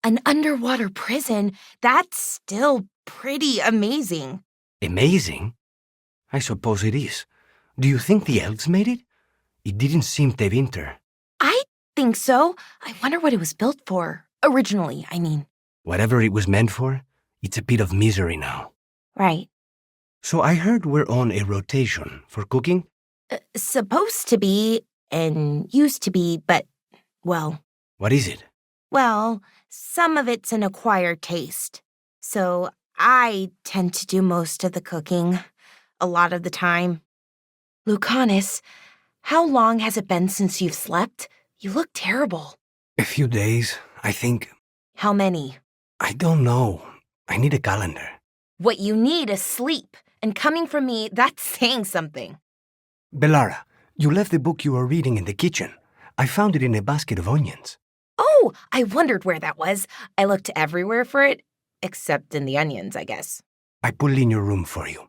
An underwater prison? That's still pretty amazing. Amazing? I suppose it is. Do you think the elves made it? It didn't seem to winter. I think so. I wonder what it was built for. Originally, I mean. Whatever it was meant for, it's a bit of misery now. Right. So I heard we're on a rotation for cooking? Supposed to be, and used to be, but, well... What is it? Well, some of it's an acquired taste. So I tend to do most of the cooking, a lot of the time. Lucanis, how long has it been since you've slept? You look terrible. A few days, I think. How many? I don't know. I need a calendar. What you need is sleep, and coming from me, that's saying something. Bellara, you left the book you were reading in the kitchen. I found it in a basket of onions. Oh, I wondered where that was. I looked everywhere for it, except in the onions, I guess. I put it in your room for you.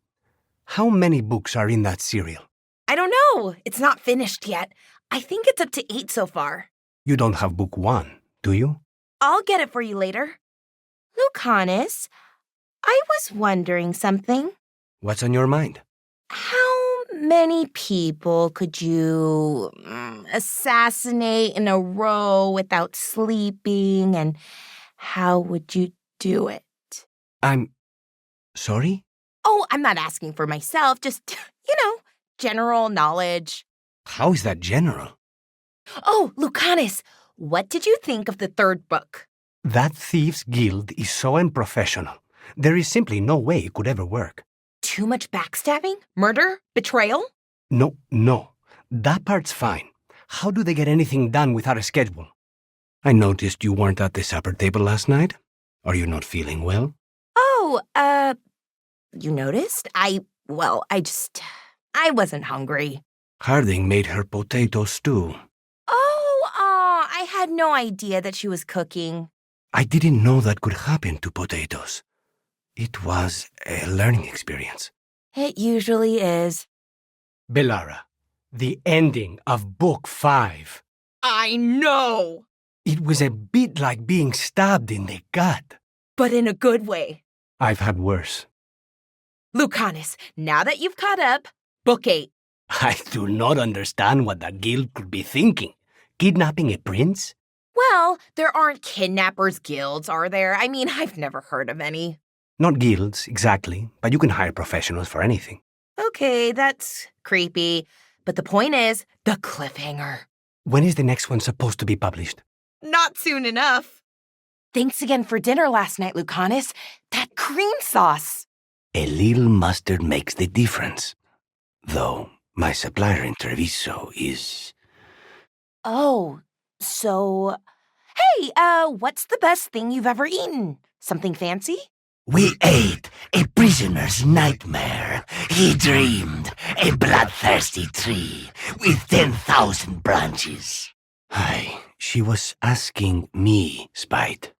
How many books are in that serial? I don't know. It's not finished yet. I think it's up to 8 so far. You don't have book 1, do you? I'll get it for you later. Lucanis, I was wondering something. What's on your mind? How many people could you assassinate in a row without sleeping, and how would you do it? I'm sorry? Oh, I'm not asking for myself, just, general knowledge. How is that general? Oh, Lucanis, what did you think of the 3rd book? That Thieves' Guild is so unprofessional. There is simply no way it could ever work. Too much backstabbing? Murder? Betrayal? No. That part's fine. How do they get anything done without a schedule? I noticed you weren't at the supper table last night. Are you not feeling well? Oh, you noticed? I wasn't hungry. Harding made her potato stew. Oh, I had no idea that she was cooking. I didn't know that could happen to potatoes. It was a learning experience. It usually is. Bellara, the ending of Book 5. I know! It was a bit like being stabbed in the gut. But in a good way. I've had worse. Lucanis, now that you've caught up, Book 8. I do not understand what the guild could be thinking. Kidnapping a prince? Well, there aren't kidnappers' guilds, are there? I mean, I've never heard of any. Not guilds, exactly, but you can hire professionals for anything. Okay, that's creepy. But the point is, the cliffhanger. When is the next one supposed to be published? Not soon enough. Thanks again for dinner last night, Lucanis. That cream sauce. A little mustard makes the difference. Though my supplier in Treviso is... Oh, so... Hey, what's the best thing you've ever eaten? Something fancy? We ate a prisoner's nightmare. He dreamed a bloodthirsty tree with 10,000 branches. Hi, she was asking me, Spite.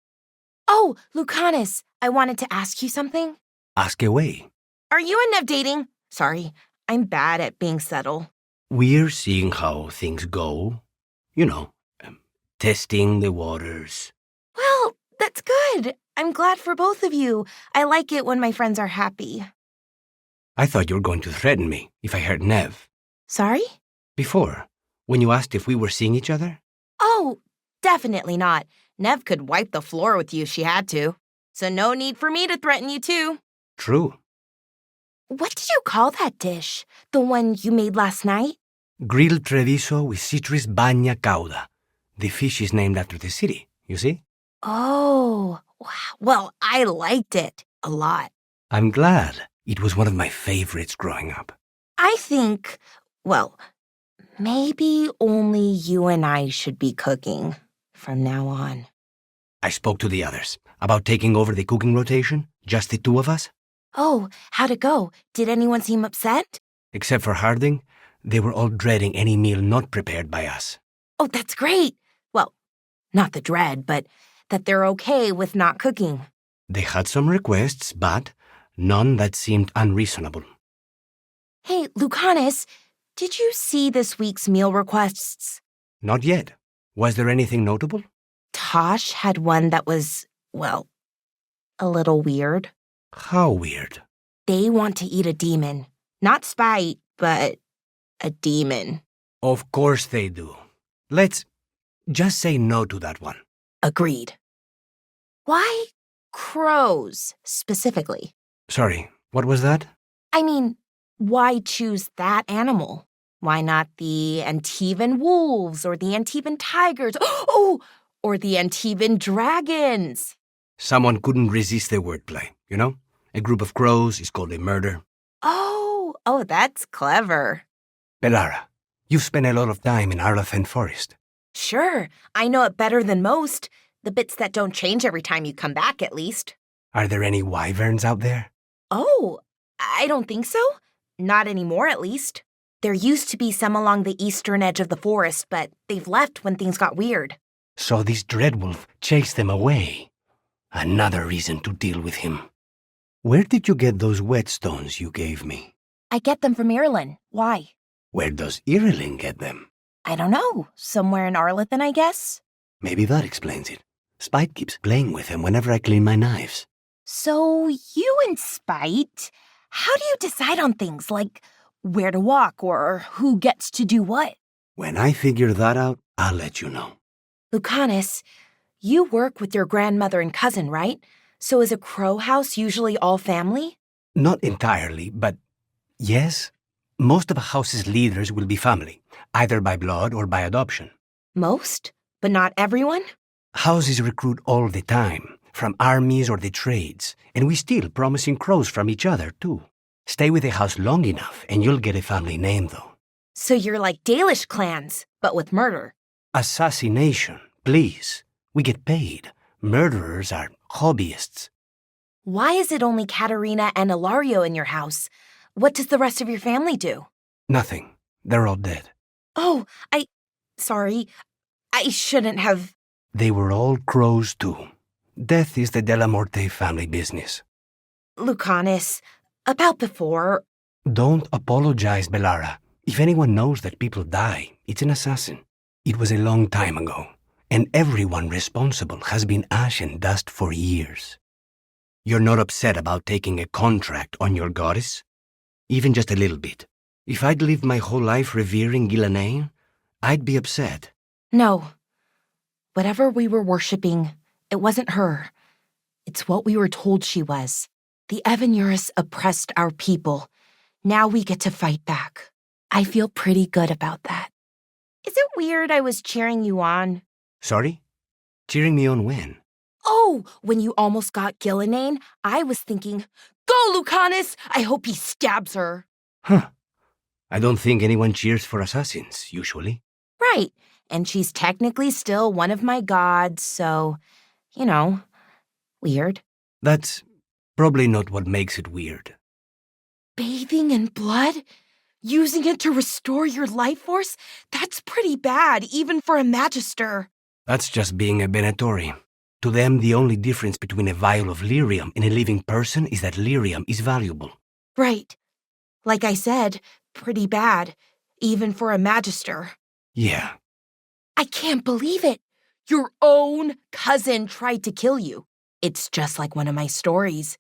Oh, Lucanis, I wanted to ask you something. Ask away. Are you and Nev dating? Sorry, I'm bad at being subtle. We're seeing how things go. Testing the waters. Well, that's good. I'm glad for both of you. I like it when my friends are happy. I thought you were going to threaten me if I heard Nev. Sorry? Before, when you asked if we were seeing each other? Oh, definitely not. Nev could wipe the floor with you if she had to. So no need for me to threaten you too. True. What did you call that dish? The one you made last night? Grilled Treviso with citrus bagna cauda. The fish is named after the city, you see? Oh, wow. Well, I liked it a lot. I'm glad. It was one of my favorites growing up. I think, maybe only you and I should be cooking from now on. I spoke to the others about taking over the cooking rotation, just the two of us. Oh, how'd it go? Did anyone seem upset? Except for Harding, they were all dreading any meal not prepared by us. Oh, that's great. Well, not the dread, but that they're okay with not cooking. They had some requests, but none that seemed unreasonable. Hey, Lucanis, did you see this week's meal requests? Not yet. Was there anything notable? Tosh had one that was, well, a little weird. How weird? They want to eat a demon. Not Spite, but a demon. Of course they do. Let's just say no to that one. Agreed. Why crows, specifically? Sorry, what was that? I mean, why choose that animal? Why not the Antivan wolves or the Antivan tigers? Oh, or the Antivan dragons? Someone couldn't resist the wordplay, you know? A group of crows is called a murder. Oh, that's clever. Bellara, you've spent a lot of time in Arlathan Forest. Sure, I know it better than most. The bits that don't change every time you come back, at least. Are there any wyverns out there? Oh, I don't think so. Not anymore, at least. There used to be some along the eastern edge of the forest, but they've left when things got weird. So this Dreadwolf chased them away. Another reason to deal with him. Where did you get those whetstones you gave me? I get them from Ireland. Why? Where does Irilin get them? I don't know. Somewhere in Arlathan, I guess? Maybe that explains it. Spite keeps playing with them whenever I clean my knives. So, you and Spite, how do you decide on things like where to walk or who gets to do what? When I figure that out, I'll let you know. Lucanis, you work with your grandmother and cousin, right? So is a crow house usually all family? Not entirely, but yes. Most of a house's leaders will be family, either by blood or by adoption. Most? But not everyone? Houses recruit all the time, from armies or the trades, and we steal promising crows from each other, too. Stay with a house long enough, and you'll get a family name, though. So you're like Dalish clans, but with murder. Assassination, please. We get paid. Murderers are hobbyists. Why is it only Katerina and Ilario in your house? What does the rest of your family do? Nothing. They're all dead. Oh, sorry. I shouldn't have... They were all crows, too. Death is the Della Morte family business. Lucanis, about before... Don't apologize, Bellara. If anyone knows that people die, it's an assassin. It was a long time ago, and everyone responsible has been ash and dust for years. You're not upset about taking a contract on your goddess? Even just a little bit. If I'd lived my whole life revering Culinary, I'd be upset. No. Whatever we were worshipping, it wasn't her. It's what we were told she was. The Evanuris oppressed our people. Now we get to fight back. I feel pretty good about that. Is it weird I was cheering you on? Sorry? Cheering me on when? Oh, when you almost got Gillinane, I was thinking, go, Lucanis! I hope he stabs her. Huh. I don't think anyone cheers for assassins, usually. Right, and she's technically still one of my gods, so, weird. That's probably not what makes it weird. Bathing in blood? Using it to restore your life force? That's pretty bad, even for a magister. That's just being a Benetori. To them, the only difference between a vial of lyrium and a living person is that lyrium is valuable. Right. Like I said, pretty bad, even for a magister. Yeah. I can't believe it. Your own cousin tried to kill you. It's just like one of my stories.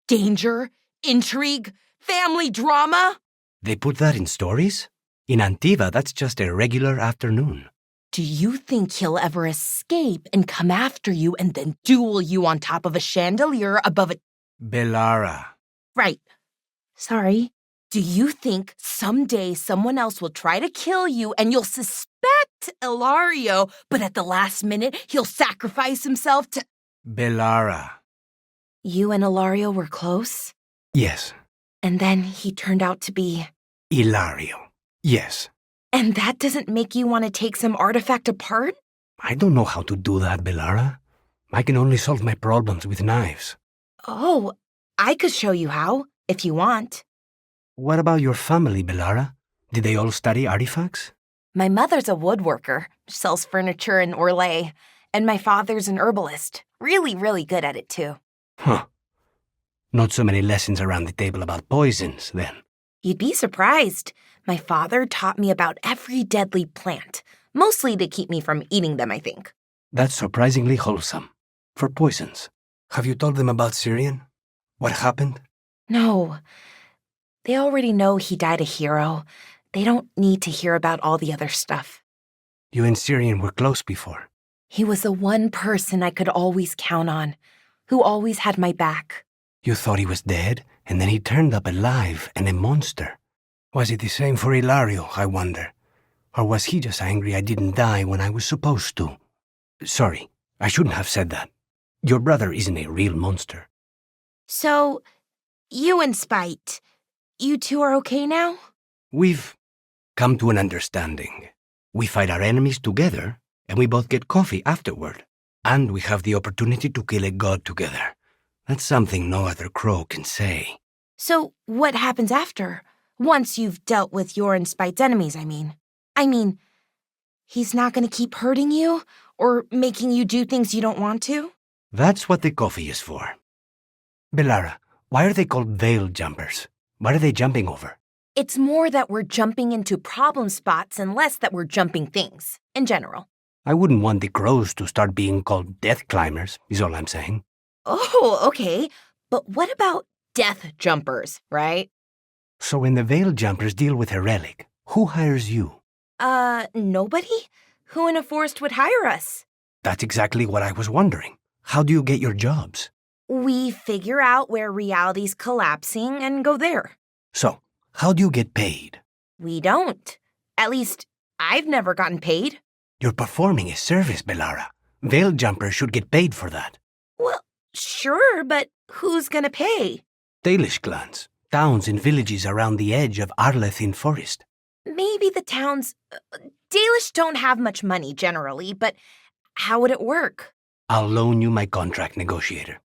Danger, intrigue, family drama. They put that in stories? In Antiva, that's just a regular afternoon. Do you think he'll ever escape and come after you and then duel you on top of a chandelier above a... Bellara. Right. Sorry. Do you think someday someone else will try to kill you and you'll suspect Ilario, but at the last minute he'll sacrifice himself to... Bellara. You and Ilario were close? Yes. And then he turned out to be... Ilario. Yes. And that doesn't make you want to take some artifact apart? I don't know how to do that, Bellara. I can only solve my problems with knives. Oh, I could show you how, if you want. What about your family, Bellara? Did they all study artifacts? My mother's a woodworker, sells furniture in Orlais, and my father's an herbalist. Really, really good at it, too. Huh. Not so many lessons around the table about poisons, then. You'd be surprised. My father taught me about every deadly plant, mostly to keep me from eating them, I think. That's surprisingly wholesome. For poisons. Have you told them about Syrian? What happened? No. They already know he died a hero. They don't need to hear about all the other stuff. You and Syrian were close before. He was the one person I could always count on, who always had my back. You thought he was dead, and then he turned up alive and a monster. Was it the same for Hilario, I wonder? Or was he just angry I didn't die when I was supposed to? Sorry, I shouldn't have said that. Your brother isn't a real monster. So, you and Spite, you two are okay now? We've come to an understanding. We fight our enemies together, and we both get coffee afterward. And we have the opportunity to kill a god together. That's something no other crow can say. So, what happens after? Once you've dealt with your and Spite's enemies, I mean. He's not going to keep hurting you? Or making you do things you don't want to? That's what the coffee is for. Bellara, why are they called veil jumpers? What are they jumping over? It's more that we're jumping into problem spots and less that we're jumping things, in general. I wouldn't want the crows to start being called death climbers, is all I'm saying. Oh, okay. But what about death jumpers, right? So when the veil jumpers deal with a relic, who hires you? Nobody? Who in a forest would hire us? That's exactly what I was wondering. How do you get your jobs? We figure out where reality's collapsing and go there. So, how do you get paid? We don't. At least, I've never gotten paid. You're performing a service, Bellara. Veil jumpers should get paid for that. Well, sure, but who's gonna pay? Dalish clans, towns and villages around the edge of Arlethin Forest. Maybe the towns... Dalish don't have much money generally, but how would it work? I'll loan you my contract negotiator.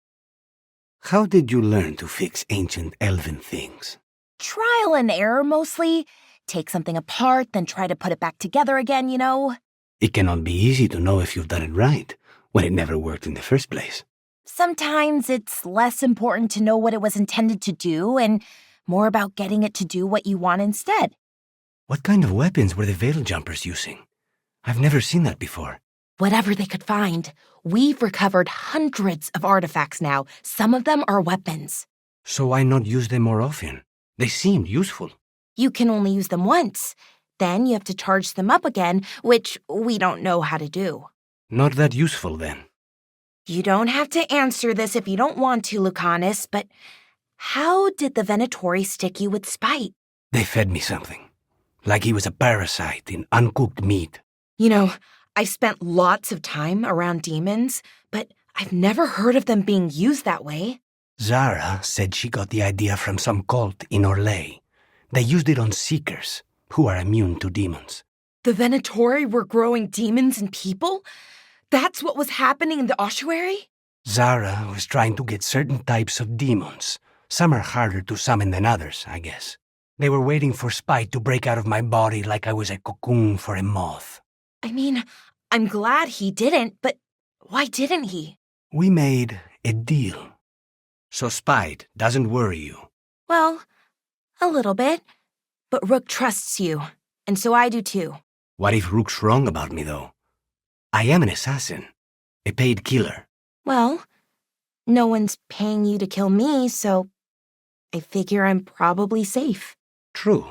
How did you learn to fix ancient elven things? Trial and error, mostly. Take something apart, then try to put it back together again, you know? It cannot be easy to know if you've done it right, when it never worked in the first place. Sometimes it's less important to know what it was intended to do and more about getting it to do what you want instead. What kind of weapons were the veil jumpers using? I've never seen that before. Whatever they could find. We've recovered hundreds of artifacts now. Some of them are weapons. So why not use them more often? They seemed useful. You can only use them once. Then you have to charge them up again, which we don't know how to do. Not that useful, then. You don't have to answer this if you don't want to, Lucanis, but how did the Venatori stick you with Spite? They fed me something. Like he was a parasite in uncooked meat. You know, I've spent lots of time around demons, but I've never heard of them being used that way. Zara said she got the idea from some cult in Orlais. They used it on seekers, who are immune to demons. The Venatori were growing demons in people? That's what was happening in the ossuary? Zara was trying to get certain types of demons. Some are harder to summon than others, I guess. They were waiting for Spite to break out of my body like I was a cocoon for a moth. I mean, I'm glad he didn't, but why didn't he? We made a deal. So Spite doesn't worry you. Well, a little bit. But Rook trusts you, and so I do too. What if Rook's wrong about me, though? I am an assassin, a paid killer. Well, no one's paying you to kill me, so I figure I'm probably safe. True.